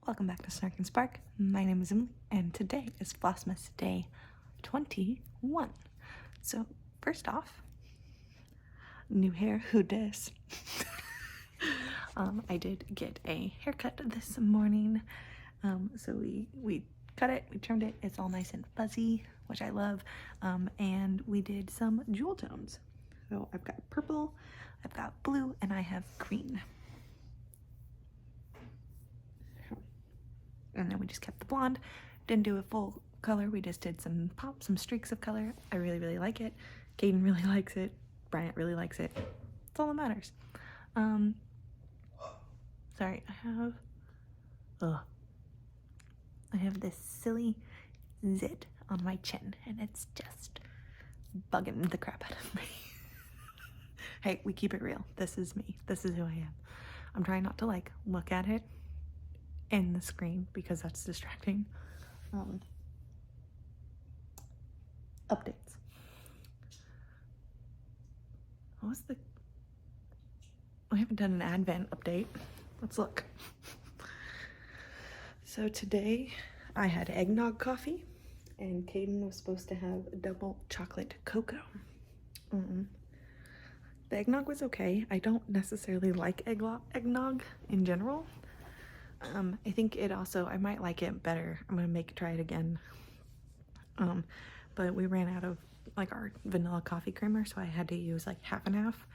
Welcome back to Snark and Spark. My name is Emily, and today is Flossmas Day 21. So, first off, new hair, who dis? I did get a haircut this morning. So we cut it, we trimmed it, it's all nice and fuzzy, which I love. And we did some jewel tones. So I've got purple, I've got blue, and I have green. And then we just kept the blonde. Didn't do a full color. We just did some pops, some streaks of color. I really, really like it. Caden really likes it. Bryant really likes it. That's all that matters. Sorry, I have this silly zit on my chin, and it's just bugging the crap out of me. Hey, we keep it real. This is me. This is who I am. I'm trying not to look at it in the screen because that's distracting. Updates. I haven't done an Advent update. Let's look. So today I had eggnog coffee, and Caden was supposed to have a double chocolate cocoa. The eggnog was okay. I don't necessarily like eggnog in general. I think I might like it better. I'm gonna try it again. But we ran out of our vanilla coffee creamer, so I had to use half and half,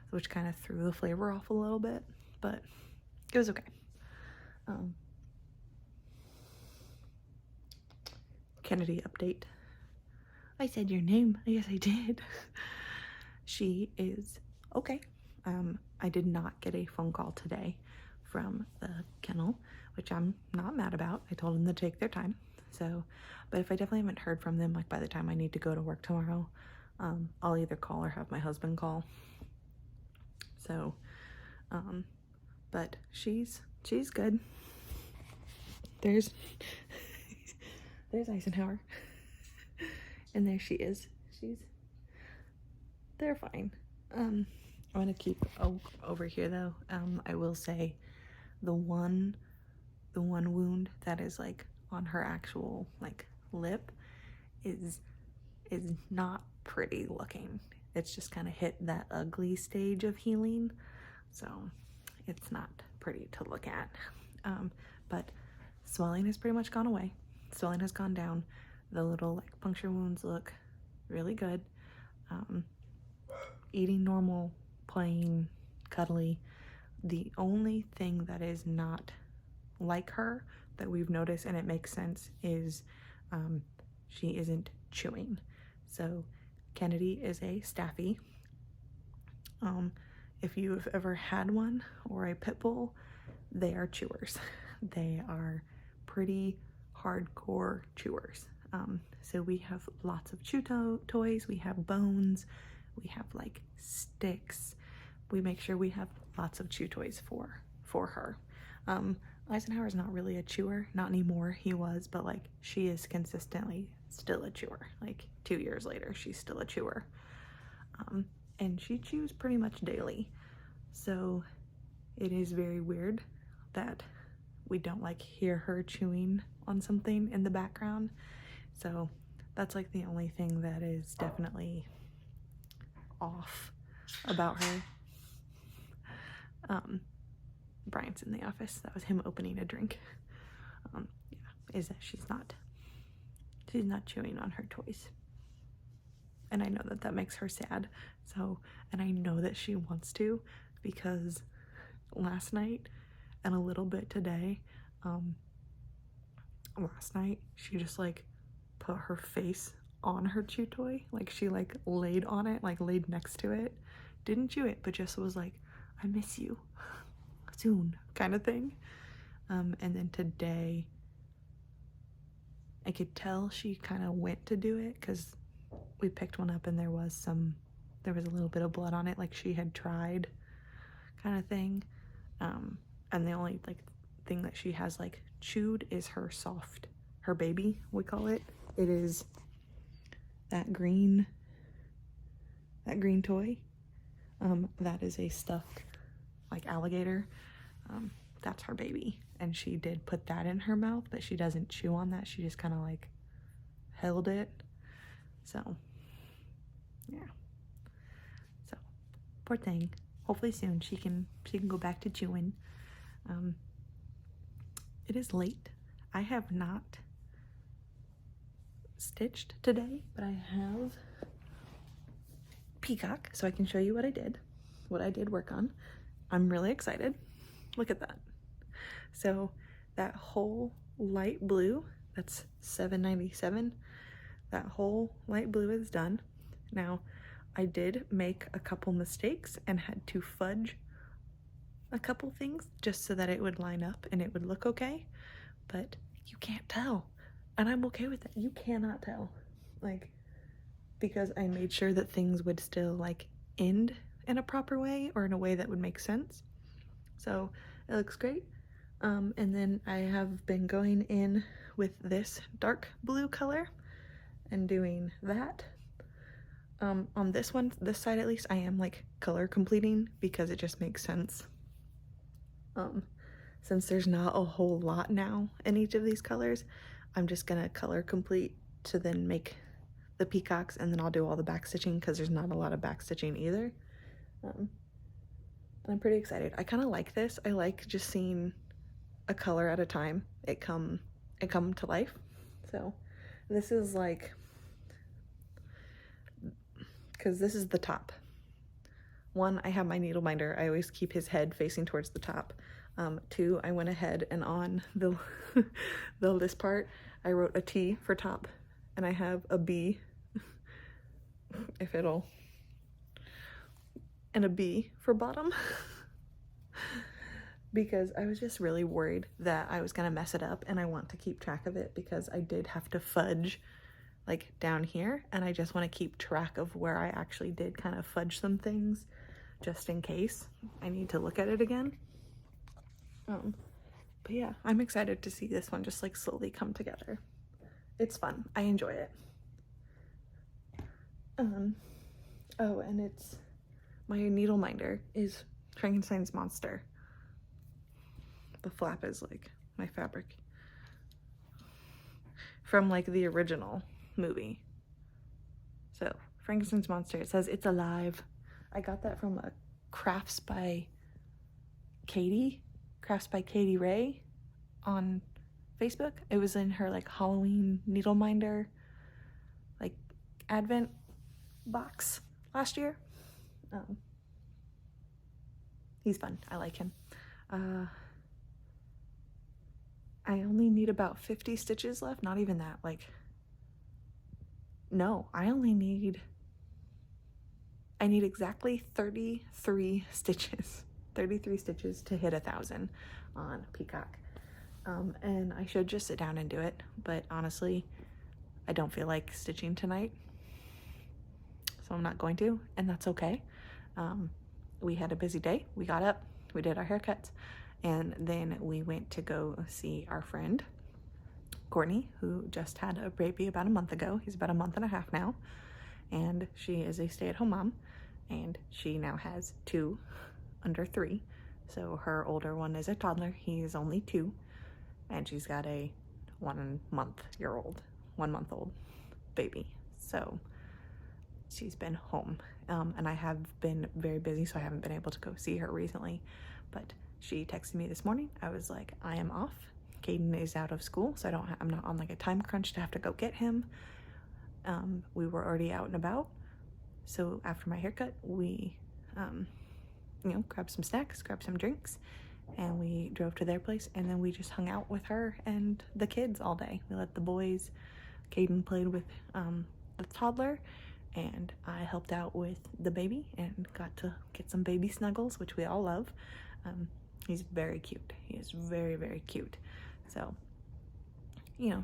which kind of threw the flavor off a little bit, but it was okay. Kennedy update. I said your name. Yes, I did. She is okay. I did not get a phone call today from the kennel, which I'm not mad about. I told them to take their time. So, but if I definitely haven't heard from them, by the time I need to go to work tomorrow, I'll either call or have my husband call. So, but she's good. There's Eisenhower, and there she is. They're fine. I'm gonna keep over here though. I will say the one wound that is on her actual lip is not pretty looking. It's just kind of hit that ugly stage of healing, so it's not pretty to look at. But swelling has pretty much gone away. Swelling has gone down. The little puncture wounds look really good. Eating normal, playing, cuddly. The only thing that is not like her that we've noticed, and it makes sense, is she isn't chewing. So Kennedy is a staffy. If you've ever had one or a pit bull, they are chewers. They are pretty hardcore chewers. So we have lots of chew toys. We have bones. We have sticks. We make sure we have lots of chew toys for her. Eisenhower's not really a chewer, not anymore. He was, but she is consistently still a chewer. 2 years later, she's still a chewer. And she chews pretty much daily. So it is very weird that we don't hear her chewing on something in the background. So that's the only thing that is definitely off about her. Brian's in the office. That was him opening a drink. Is that she's not chewing on her toys. And I know that makes her sad. So, and I know that she wants to, because last night and a little bit today, last night she just put her face on her chew toy. She laid on it, laid next to it. Didn't chew it, but just was I miss you soon kind of thing. And then today I could tell she kind of went to do it, because we picked one up and there was a little bit of blood on it, she had tried kind of thing. And the only thing that she has chewed is her baby, we call it. It is that green toy. That is a stuffed alligator. that's her baby. And she did put that in her mouth, but she doesn't chew on that. She just kind of like held it. So, yeah. So, poor thing. Hopefully soon she can go back to chewing. It is late. I have not stitched today, but I have peacock, so I can show you what I did work on. I'm really excited. Look at that. So that whole light blue, that's $7.97. That whole light blue is done. Now, I did make a couple mistakes and had to fudge a couple things just so that it would line up and it would look okay, but you can't tell, and I'm okay with it. You cannot tell, like, because I made sure that things would still like end in a proper way or in a way that would make sense. So it looks great. And then I have been going in with this dark blue color and doing that. On this one, this side at least, I am like color completing because it just makes sense. Since there's not a whole lot now in each of these colors, I'm just gonna color complete to then make the peacocks, and then I'll do all the back stitching because there's not a lot of back stitching either. I'm pretty excited. I kind of like this. I like just seeing a color at a time it come to life. So this is like, because this is the top. One, I have my needle minder. I always keep his head facing towards the top. Two, I went ahead and on the this part, I wrote a T for top, and I have a B, if it'll, and a B for bottom, because I was just really worried that I was gonna mess it up, and I want to keep track of it because I did have to fudge like down here, and I just want to keep track of where I actually did kind of fudge some things just in case I need to look at it again. But yeah, I'm excited to see this one just like slowly come together. It's fun. I enjoy it. Oh, and it's, my needle minder is Frankenstein's monster. The flap is like my fabric from like the original movie. So Frankenstein's monster, it says it's alive. I got that from a Crafts by Katie Ray on Facebook. It was in her like Halloween needle minder like advent box last year. He's fun. I like him. I only need about 50 stitches left. Not even that. Like, no, I need exactly 33 stitches. 33 stitches to hit 1,000 on Peacock. And I should just sit down and do it, but honestly, I don't feel like stitching tonight, so I'm not going to, and that's okay. We had a busy day. We got up, we did our haircuts, and then we went to go see our friend Courtney, who just had a baby about a month ago. He's about a month and a half now, and she is a stay-at-home mom, and she now has 2 under 3. So her older one is a toddler. He's only 2, and she's got a 1 month old baby. So she's been home, and I have been very busy, so I haven't been able to go see her recently. But she texted me this morning. I was like, I am off. Caden is out of school, so I'm not on like a time crunch to have to go get him. We were already out and about, so after my haircut, we grabbed some snacks, grabbed some drinks, and we drove to their place, and then we just hung out with her and the kids all day. We let the boys, Caden played with the toddler, and I helped out with the baby and got to get some baby snuggles, which we all love. He's very cute. He is very, very cute. So,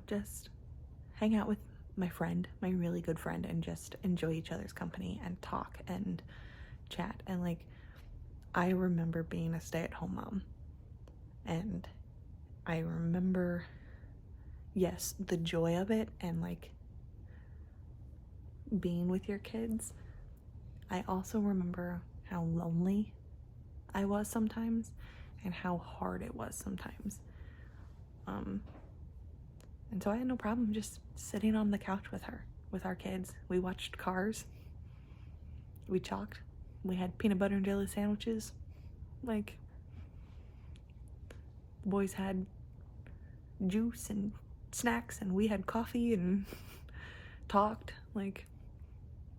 just hang out with my friend, my really good friend, and just enjoy each other's company and talk and chat. And like, I remember being a stay-at-home mom, and I remember, yes, the joy of it and like being with your kids. I also remember how lonely I was sometimes, and how hard it was sometimes. And so I had no problem just sitting on the couch with her, with our kids. We watched Cars. We chalked. We had peanut butter and jelly sandwiches. Like, the boys had juice and snacks, and we had coffee and talked. Like,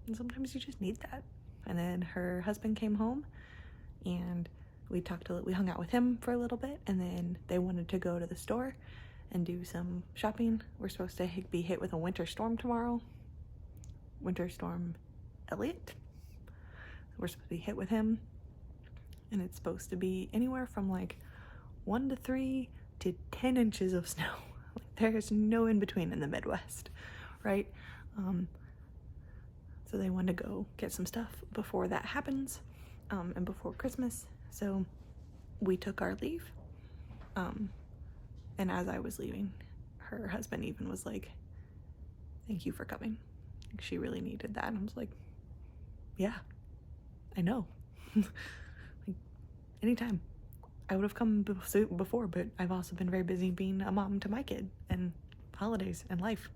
and sometimes you just need that. And then her husband came home, and we hung out with him for a little bit, and then they wanted to go to the store and do some shopping. We're supposed to be hit with a winter storm tomorrow. Winter Storm Elliot. We're supposed to be hit with him, and it's supposed to be anywhere from like 1 to 3 to 10 inches of snow. Like, there's no in between in the Midwest, right? So they wanted to go get some stuff before that happens, and before Christmas. So we took our leave. And as I was leaving, her husband even was like, "Thank you for coming. Like, she really needed that." And I was like, "Yeah, I know." Like, anytime. I would have come before, but I've also been very busy being a mom to my kid and holidays and life.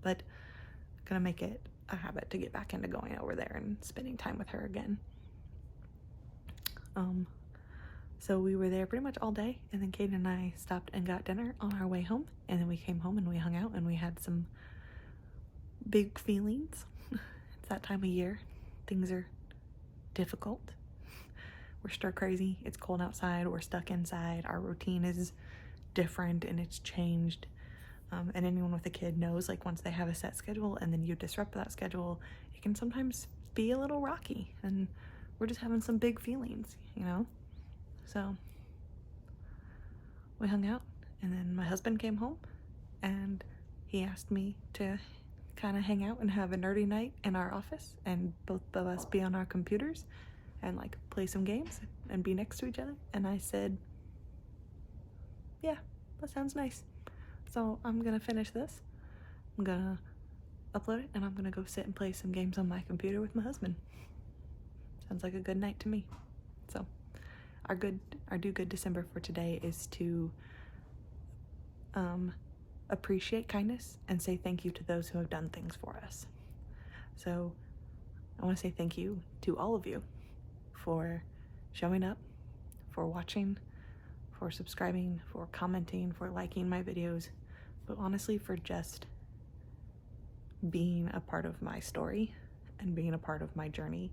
But I'm gonna make it a habit to get back into going over there and spending time with her again. So we were there pretty much all day, and then Kate and I stopped and got dinner on our way home, and then we came home and we hung out and we had some big feelings. It's that time of year. Things are difficult. We're stir crazy. It's cold outside. We're stuck inside. Our routine is different and it's changed. And anyone with a kid knows, like, once they have a set schedule and then you disrupt that schedule, it can sometimes be a little rocky. And we're just having some big feelings, you know? So we hung out, and then my husband came home and he asked me to kind of hang out and have a nerdy night in our office and both of us be on our computers and like play some games and be next to each other. And I said, "Yeah, that sounds nice." So I'm gonna finish this, I'm gonna upload it, and I'm gonna go sit and play some games on my computer with my husband. Sounds like a good night to me. So our do good December for today is to appreciate kindness and say thank you to those who have done things for us. So I want to say thank you to all of you for showing up, for watching, for subscribing, for commenting, for liking my videos, but honestly for just being a part of my story and being a part of my journey.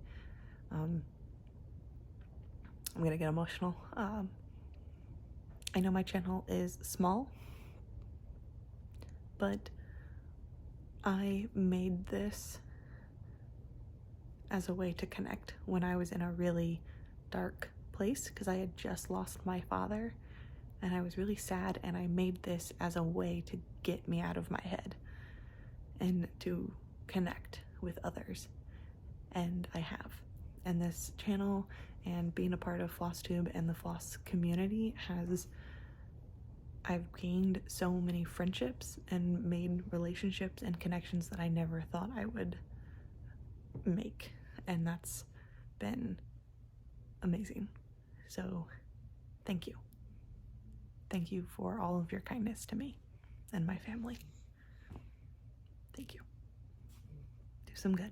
I'm gonna get emotional. I know my channel is small, but I made this as a way to connect when I was in a really dark place, because I had just lost my father and I was really sad, and I made this as a way to get me out of my head and to connect with others, and I have. And this channel and being a part of FlossTube and the Floss community I've gained so many friendships and made relationships and connections that I never thought I would make, and that's been amazing. So thank you. Thank you for all of your kindness to me and my family. Thank you. Do some good.